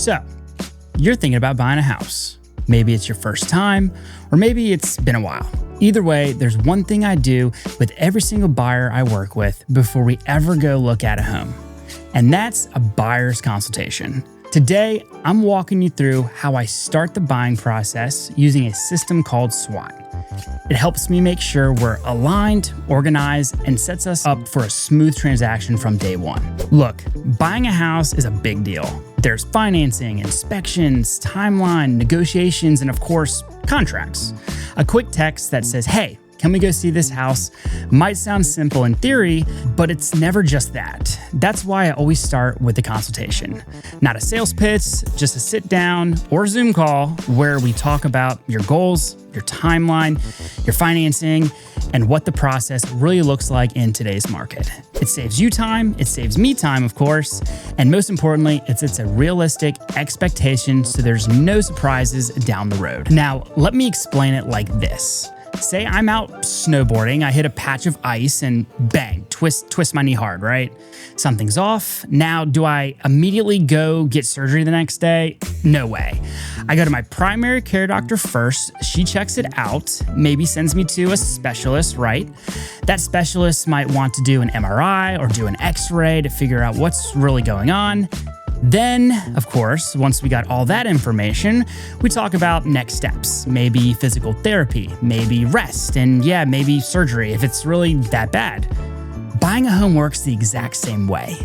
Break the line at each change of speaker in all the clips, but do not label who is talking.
So, you're thinking about buying a house. Maybe it's your first time, or maybe it's been a while. Either way, there's one thing I do with every single buyer I work with before we ever go look at a home, and that's a buyer's consultation. Today, I'm walking you through how I start the buying process using a system called SWAT. It helps me make sure we're aligned, organized, and sets us up for a smooth transaction from day one. Look, buying a house is a big deal. There's financing, inspections, timeline, negotiations, and of course, contracts. A quick text that says, "Hey, can we go see this house?" might sound simple in theory, but it's never just that. That's why I always start with the consultation. Not a sales pitch, just a sit down or Zoom call where we talk about your goals, your timeline, your financing, and what the process really looks like in today's market. It saves you time, it saves me time, of course, and most importantly, it sets a realistic expectation so there's no surprises down the road. Now, let me explain it like this. Say I'm out snowboarding, I hit a patch of ice and bang, twist my knee hard, right? Something's off. Now, do I immediately go get surgery the next day? No way. I go to my primary care doctor first. She checks it out, maybe sends me to a specialist, right? That specialist might want to do an MRI or do an X-ray to figure out what's really going on. Then, of course, once we got all that information, we talk about next steps, maybe physical therapy, maybe rest, and yeah, maybe surgery if it's really that bad. Buying a home works the exact same way.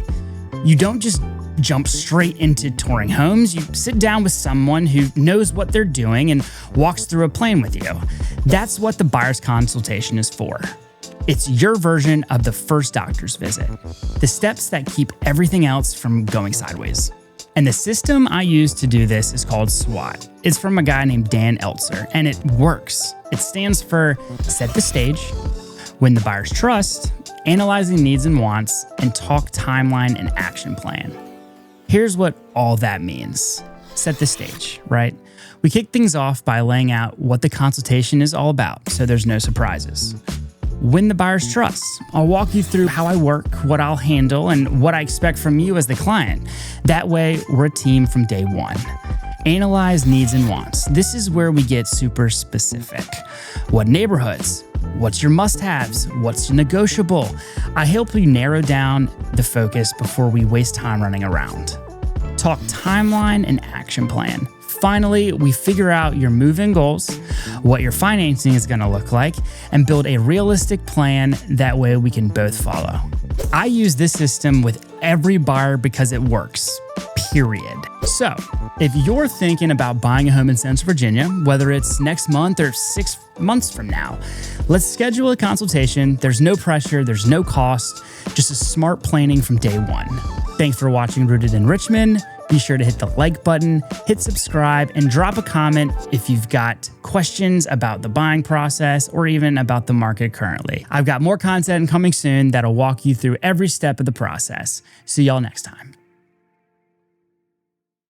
You don't just jump straight into touring homes. You sit down with someone who knows what they're doing and walks through a plan with you. That's what the buyer's consultation is for. It's your version of the first doctor's visit, the steps that keep everything else from going sideways. And the system I use to do this is called SWAT. It's from a guy named Dan Eltzer, and it works. It stands for set the stage, win the buyer's trust, analyzing needs and wants, and talk timeline and action plan. Here's what all that means. Set the stage, right? We kick things off by laying out what the consultation is all about, so there's no surprises. Win the buyer's trust. I'll walk you through how I work, what I'll handle, and what I expect from you as the client. That way, we're a team from day one. Analyze needs and wants. This is where we get super specific. What neighborhoods? What's your must-haves? What's negotiable? I help you narrow down the focus before we waste time running around. Talk timeline and action plan. Finally, we figure out your move-in goals, what your financing is going to look like, and build a realistic plan. That way we can both follow. I use this system with every buyer because it works, period. So, if you're thinking about buying a home in Central Virginia, whether it's next month or 6 months from now, let's schedule a consultation. There's no pressure, there's no cost, just a smart planning from day one. Thanks for watching Rooted in Richmond. Be sure to hit the like button, hit subscribe, and drop a comment if you've got questions about the buying process or even about the market currently. I've got more content coming soon that'll walk you through every step of the process. See y'all next time.